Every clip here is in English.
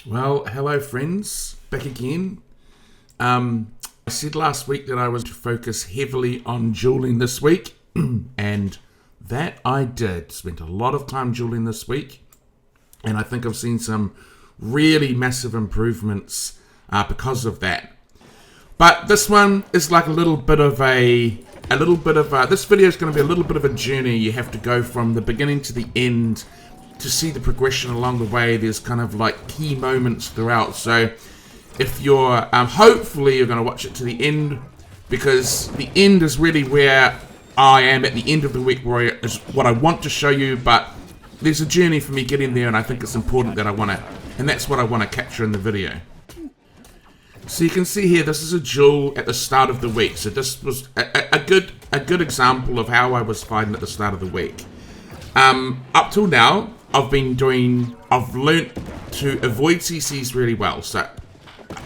Well, hello friends, back again. I said last week that I was to focus heavily on dueling this week, and that I did. Spent a lot of time dueling this week, and I think I've seen some really massive improvements because of that. But this one is like this video is going to be a little bit of a journey. You have to go from the beginning to the end to see the progression along the way. There's kind of like key moments throughout. So if you're, hopefully you're going to watch it to the end, because the end is really where I am at the end of the week, where is what I want to show you. But there's a journey for me getting there, and I think it's important that and that's what I want to capture in the video. So you can see here, this is a duel at the start of the week. So this was a good example of how I was fighting at the start of the week. Up till now, I've learnt to avoid CCs really well. So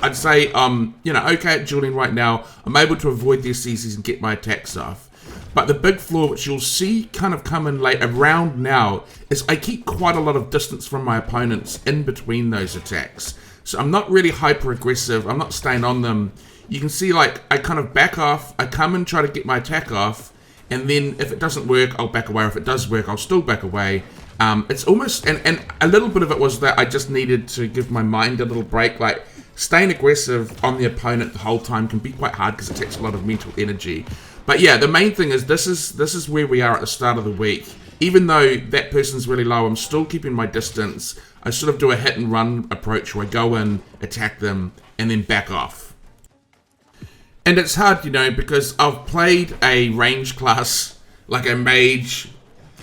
I'd say, okay at dueling right now. I'm able to avoid these CCs and get my attacks off. But the big flaw, which you'll see kind of coming late around now, is I keep quite a lot of distance from my opponents in between those attacks. So I'm not really hyper aggressive. I'm not staying on them. You can see, like, I kind of back off. I come and try to get my attack off. And then if it doesn't work, I'll back away. Or if it does work, I'll still back away. It's almost, and a little bit of it was that I just needed to give my mind a little break. Like, staying aggressive on the opponent the whole time can be quite hard because it takes a lot of mental energy. But yeah, the main thing is this is where we are at the start of the week. Even though that person's really low, I'm still keeping my distance. I sort of do a hit and run approach where I go in, attack them, and then back off. And it's hard, because I've played a range class, like a mage,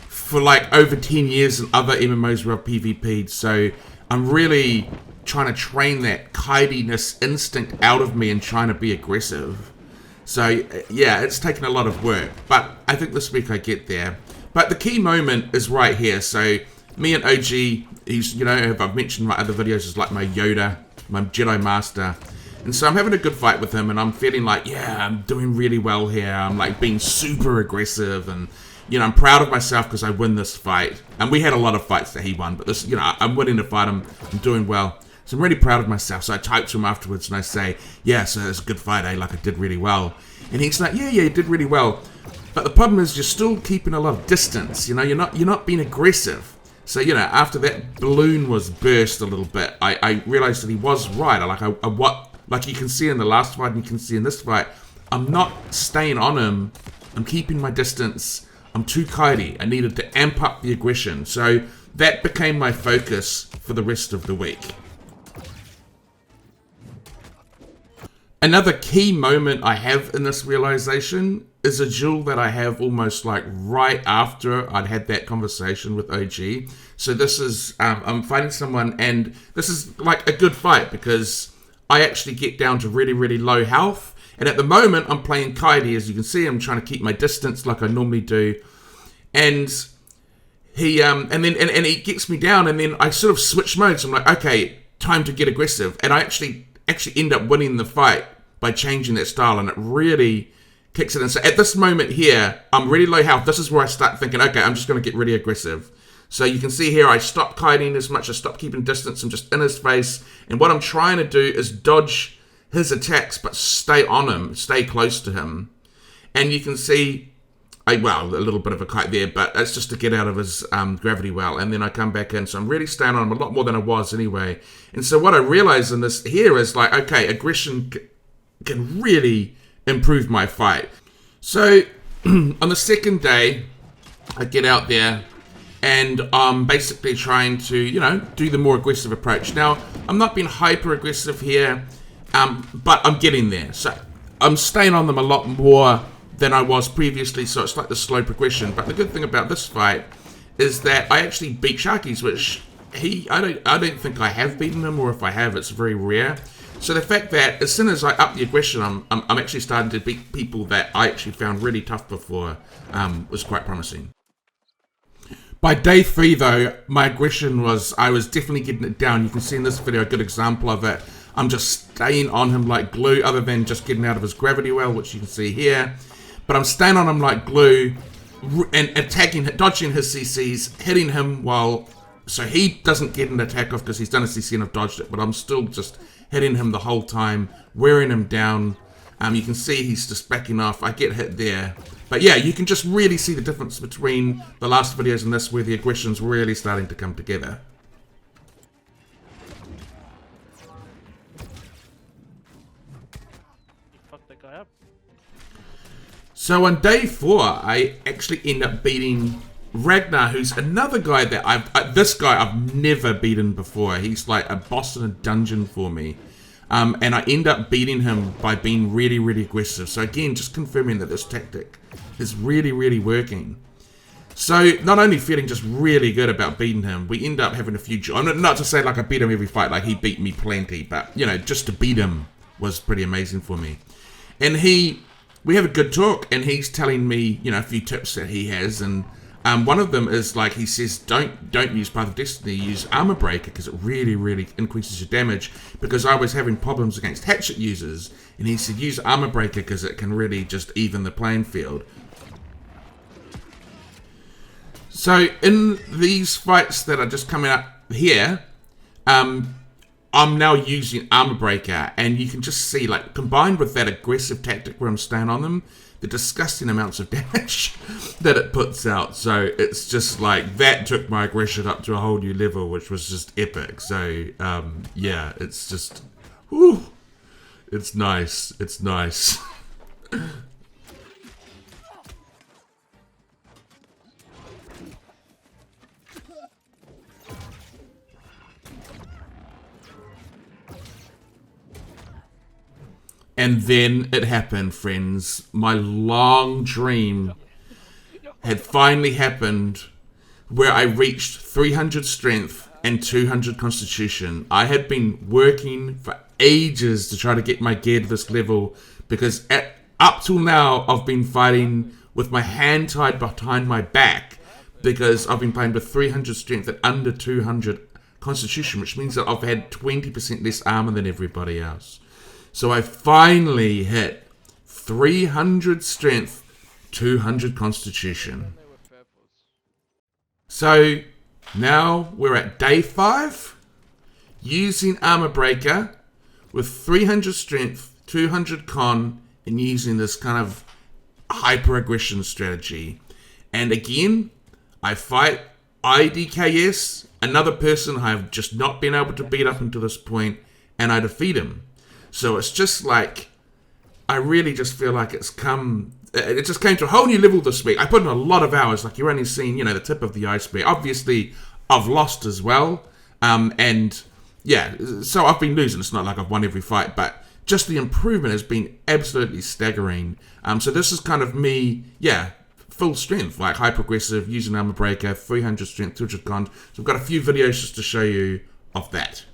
for like over 10 years in other MMOs where I've PvP'd. So I'm really trying to train that kiteiness instinct out of me and trying to be aggressive. So yeah, it's taken a lot of work, but I think this week I get there. But the key moment is right here. So me and OG, he's, I've mentioned my other videos, is like my Yoda, my Jedi Master. And so I'm having a good fight with him, and I'm feeling like, yeah, I'm doing really well here. I'm like being super aggressive, and I'm proud of myself because I win this fight. And we had a lot of fights that he won, but this, I'm winning the fight. I'm doing well. So I'm really proud of myself. So I type to him afterwards and I say, yeah, so it's a good fight, eh? Like, I did really well. And he's like, yeah, you did really well. But the problem is you're still keeping a lot of distance. You're not being aggressive. So, after that balloon was burst a little bit, I realized that he was right. Like you can see in the last fight and you can see in this fight, I'm not staying on him. I'm keeping my distance. I'm too kitey. I needed to amp up the aggression. So that became my focus for the rest of the week. Another key moment I have in this realization is a duel that I have almost like right after I'd had that conversation with OG. So this is, I'm fighting someone, and this is like a good fight because I actually get down to really, really low health. And at the moment, I'm playing kitey. As you can see, I'm trying to keep my distance like I normally do. And he, and he gets me down, and then I sort of switch modes. I'm like, okay, time to get aggressive. And I actually end up winning the fight by changing that style, and it really kicks it in. So at this moment here, I'm really low health. This is where I start thinking, okay, I'm just going to get really aggressive. So you can see here, I stop kiting as much. I stop keeping distance. I'm just in his face. And what I'm trying to do is dodge his attacks, but stay on him, stay close to him. And you can see, a little bit of a kite there, but it's just to get out of his gravity well. And then I come back in. So I'm really staying on him a lot more than I was anyway. And so what I realize in this here is like, okay, aggression can really improve my fight. So on the second day, I get out there, and I'm basically trying to, do the more aggressive approach. Now, I'm not being hyper aggressive here, but I'm getting there. So I'm staying on them a lot more than I was previously, so it's like the slow progression. But the good thing about this fight is that I actually beat Sharkies, which I don't think I have beaten him, or if I have, it's very rare. So the fact that as soon as I up the aggression, I'm actually starting to beat people that I actually found really tough before, was quite promising. By day 3 though, my aggression I was definitely getting it down. You can see in this video a good example of it. I'm just staying on him like glue, other than just getting out of his gravity well, which you can see here. But I'm staying on him like glue and attacking, dodging his CCs, hitting him while So he doesn't get an attack off because he's done a CC and I've dodged it, but I'm still just hitting him the whole time, wearing him down. You can see he's just backing off. I get hit there. But yeah, you can just really see the difference between the last videos and this, where the aggression's really starting to come together. You fucked that guy up. So on day 4, I actually end up beating Ragnar, who's another guy that this guy I've never beaten before. He's like a boss in a dungeon for me. And I end up beating him by being really, really aggressive. So again, just confirming that this tactic is really, really working. So not only feeling just really good about beating him, we end up having a few... Not to say like I beat him every fight, like he beat me plenty, but you know, just to beat him was pretty amazing for me. And we have a good talk, and he's telling me, you know, a few tips that he has, and one of them is like, he says, don't use Path of Destiny, use Armor Breaker, because it really, really increases your damage, because I was having problems against Hatchet users, and he said, use Armor Breaker, because it can really just even the playing field. So, in these fights that are just coming up here, I'm now using Armor Breaker, and you can just see, like, combined with that aggressive tactic where I'm staying on them, the disgusting amounts of damage that it puts out. So it's just like, that took my aggression up to a whole new level, which was just epic. So yeah, it's just, whew, it's nice. It's nice. And then it happened, friends. My long dream had finally happened, where I reached 300 strength and 200 constitution. I had been working for ages to try to get my gear to this level, because up till now I've been fighting with my hand tied behind my back, because I've been playing with 300 strength and under 200 constitution, which means that I've had 20% less armor than everybody else. So I finally hit 300 strength, 200 constitution. So now we're at day 5, using Armor Breaker with 300 strength, 200 con, and using this kind of hyper aggression strategy. And again, I fight IDKS, another person I've just not been able to beat up until this point, and I defeat him. So it's just like, I really just feel like it just came to a whole new level this week. I put in a lot of hours, like you're only seeing, you know, the tip of the iceberg. Obviously, I've lost as well. And yeah, so I've been losing. It's not like I've won every fight, but just the improvement has been absolutely staggering. So this is kind of me, yeah, full strength, like hyper aggressive, using Armor Breaker, 300 strength, 200 con. So I've got a few videos just to show you of that.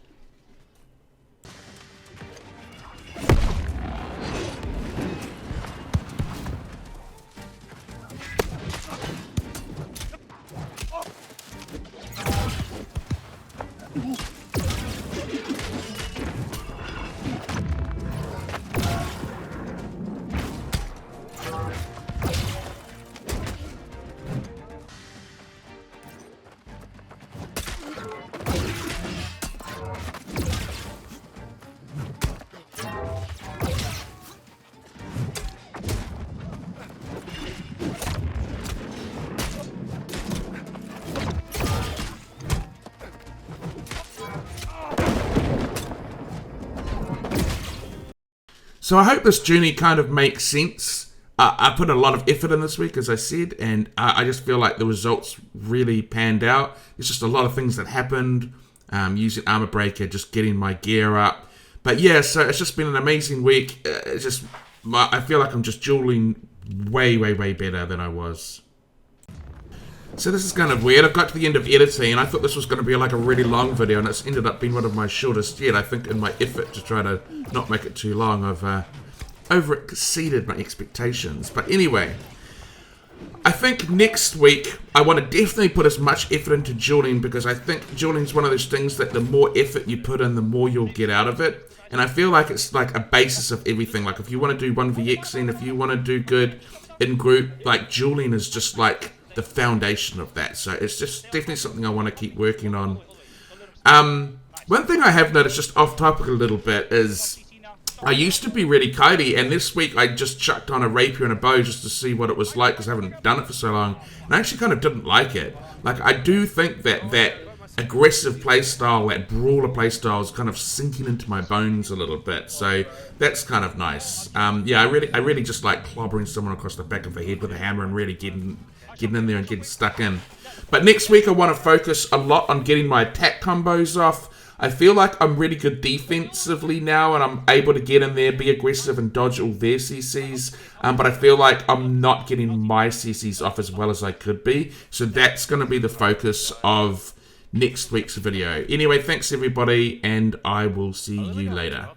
So I hope this journey kind of makes sense. I put a lot of effort in this week, as I said, and I just feel like the results really panned out. There's just a lot of things that happened, using Armor Breaker, just getting my gear up. But yeah, so it's just been an amazing week. It's just, I feel like I'm just dueling way, way, way better than I was. So this is kind of weird. I've got to the end of editing, and I thought this was going to be like a really long video, and it's ended up being one of my shortest yet. I think in my effort to try to not make it too long, I've over-exceeded my expectations. But anyway, I think next week I want to definitely put as much effort into dueling, because I think dueling is one of those things that the more effort you put in, the more you'll get out of it. And I feel like it's like a basis of everything. Like if you want to do 1vxing, if you want to do good in group, like dueling is just like the foundation of that. So it's just definitely something I want to keep working on. One thing I have noticed, just off topic a little bit, is I used to be really kitey, and this week I just chucked on a rapier and a bow just to see what it was like, because I haven't done it for so long, and I actually kind of didn't like it. Like, I do think that aggressive playstyle, that brawler playstyle, is kind of sinking into my bones a little bit, so that's kind of nice. Yeah, I really just like clobbering someone across the back of the head with a hammer and really getting in there and getting stuck in. But next week I want to focus a lot on getting my attack combos off. I feel like I'm really good defensively now, and I'm able to get in there, be aggressive, and dodge all their CCs. But I feel like I'm not getting my CCs off as well as I could be. So that's going to be the focus of next week's video. Anyway, thanks everybody, and I will see you later.